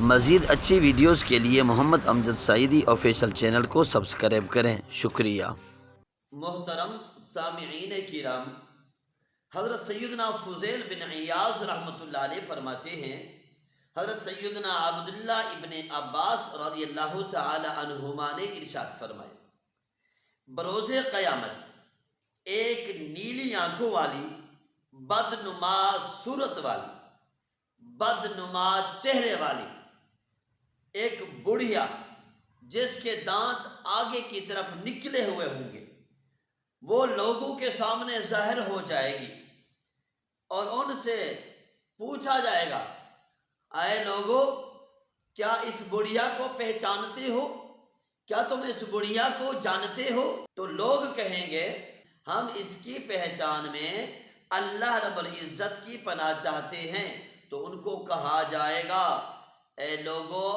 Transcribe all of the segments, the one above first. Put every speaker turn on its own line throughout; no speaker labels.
مزید اچھی ویڈیوز کے لیے محمد امجد سعیدی آفیشیل چینل کو سبسکرائب کریں۔ شکریہ۔
محترم سامعین کرام، حضرت سیدنا فضیل بن عیاض رحمۃ اللہ علیہ فرماتے ہیں، حضرت سیدنا عبداللہ ابن عباس رضی اللہ تعالی عنہما نے ارشاد فرمایا، بروز قیامت ایک نیلی آنکھوں والی، بدنما صورت والی، بدنما چہرے والی ایک بڑھیا جس کے دانت آگے کی طرف نکلے ہوئے ہوں گے، وہ لوگوں کے سامنے ظاہر ہو جائے گی اور ان سے پوچھا جائے گا، اے لوگو، کیا اس بڑھیا کو پہچانتے ہو؟ کیا تم اس بڑھیا کو جانتے ہو؟ تو لوگ کہیں گے، ہم اس کی پہچان میں اللہ رب العزت کی پناہ چاہتے ہیں۔ تو ان کو کہا جائے گا، اے لوگو،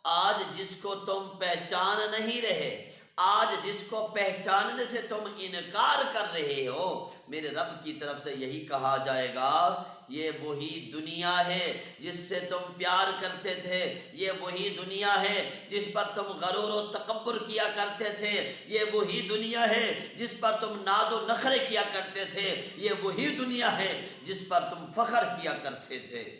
آج جس کو تم پہچان نہیں رہے، آج جس کو پہچاننے سے تم انکار کر رہے ہو، میرے رب کی طرف سے یہی کہا جائے گا، یہ وہی دنیا ہے جس سے تم پیار کرتے تھے، یہ وہی دنیا ہے جس پر تم غرور و تکبر کیا کرتے تھے، یہ وہی دنیا ہے جس پر تم ناز و نخرے کیا کرتے تھے، یہ وہی دنیا ہے جس پر تم فخر کیا کرتے تھے،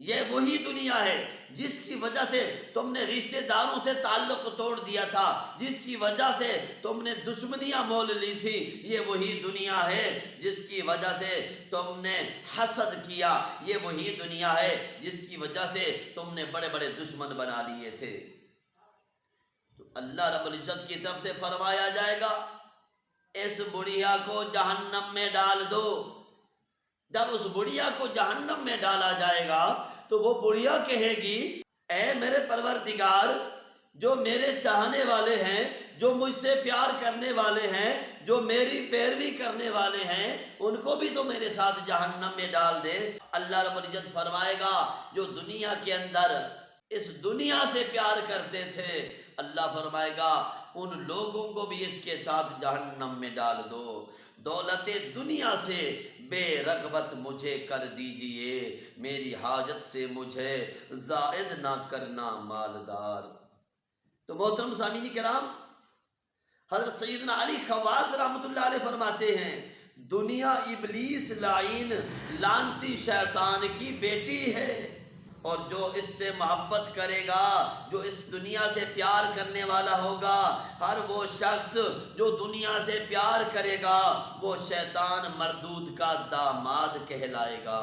یہ وہی دنیا ہے جس کی وجہ سے تم نے رشتہ داروں سے تعلق توڑ دیا تھا، جس کی وجہ سے تم نے دشمنیاں مول لی تھی، یہ وہی دنیا ہے جس کی وجہ سے تم نے حسد کیا، یہ وہی دنیا ہے جس کی وجہ سے تم نے بڑے بڑے دشمن بنا لیے تھے۔ تو اللہ رب العزت کی طرف سے فرمایا جائے گا، اس بڑھیا کو جہنم میں ڈال دو۔ جب اس بڑھیا کو جہنم میں ڈالا جائے گا تو وہ بڑھیا کہے گی، اے میرے پروردگار، جو میرے چاہنے والے ہیں، جو مجھ سے پیار کرنے والے ہیں، جو میری پیروی کرنے والے ہیں، ان کو بھی تو میرے ساتھ جہنم میں ڈال دے۔ اللہ رب العزت فرمائے گا، جو دنیا کے اندر اس دنیا سے پیار کرتے تھے، اللہ فرمائے گا ان لوگوں کو بھی اس کے ساتھ جہنم میں ڈال دو۔ دولت دنیا سے بے رغبت مجھے کر دیجئے، میری حاجت سے مجھے زائد نہ کرنا مالدار۔ تو محترم سامعین کرام، حضرت سیدنا علی خواص رحمۃ اللہ علیہ فرماتے ہیں، دنیا ابلیس لعین لعنتی شیطان کی بیٹی ہے، اور جو اس سے محبت کرے گا، جو اس دنیا سے پیار کرنے والا ہوگا، ہر وہ شخص جو دنیا سے پیار کرے گا، وہ شیطان مردود کا داماد کہلائے گا۔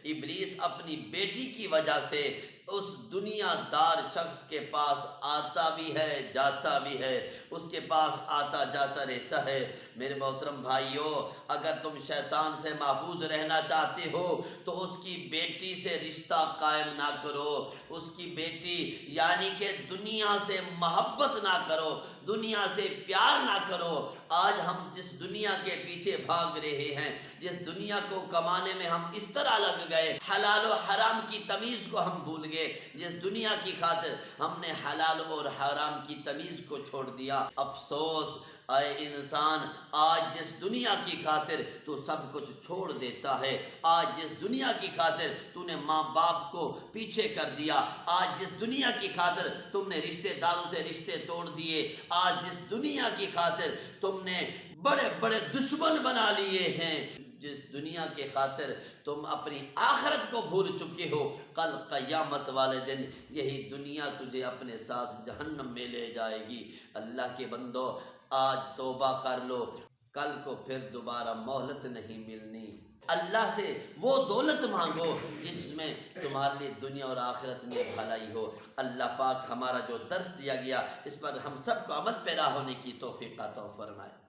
ابلیس اپنی بیٹی کی وجہ سے اس دنیا دار شخص کے پاس آتا بھی ہے، جاتا بھی ہے، اس کے پاس آتا جاتا رہتا ہے۔ میرے محترم بھائیوں، اگر تم شیطان سے محفوظ رہنا چاہتے ہو تو اس کی بیٹی سے رشتہ قائم نہ کرو، اس کی بیٹی یعنی کہ دنیا سے محبت نہ کرو، دنیا سے پیار نہ کرو۔ آج ہم جس دنیا کے پیچھے بھاگ رہے ہیں، جس دنیا کو کمانے میں ہم اس طرح لگ گئے، حلال و حرام کی تمیز کو ہم بھول گئے، جس دنیا کی خاطر ہم نے حلال اور حرام کی تمیز کو چھوڑ دیا۔ افسوس اے انسان، آج جس دنیا کی خاطر تو سب کچھ چھوڑ دیتا ہے، آج جس دنیا کی خاطر تو نے ماں باپ کو پیچھے کر دیا، آج جس دنیا کی خاطر تم نے رشتہ داروں سے رشتے توڑ دیے، آج جس دنیا کی خاطر تم نے بڑے بڑے دشمن بنا لیے ہیں، جس دنیا کے خاطر تم اپنی آخرت کو بھول چکے ہو، کل قیامت والے دن یہی دنیا تجھے اپنے ساتھ جہنم میں لے جائے گی۔ اللہ کے بندو، آج توبہ کر لو، کل کو پھر دوبارہ مہلت نہیں ملنی۔ اللہ سے وہ دولت مانگو جس میں تمہارے لیے دنیا اور آخرت میں بھلائی ہو۔ اللہ پاک ہمارا جو درس دیا گیا، اس پر ہم سب کو عمل پیرا ہونے کی توفیق عطا فرمائے۔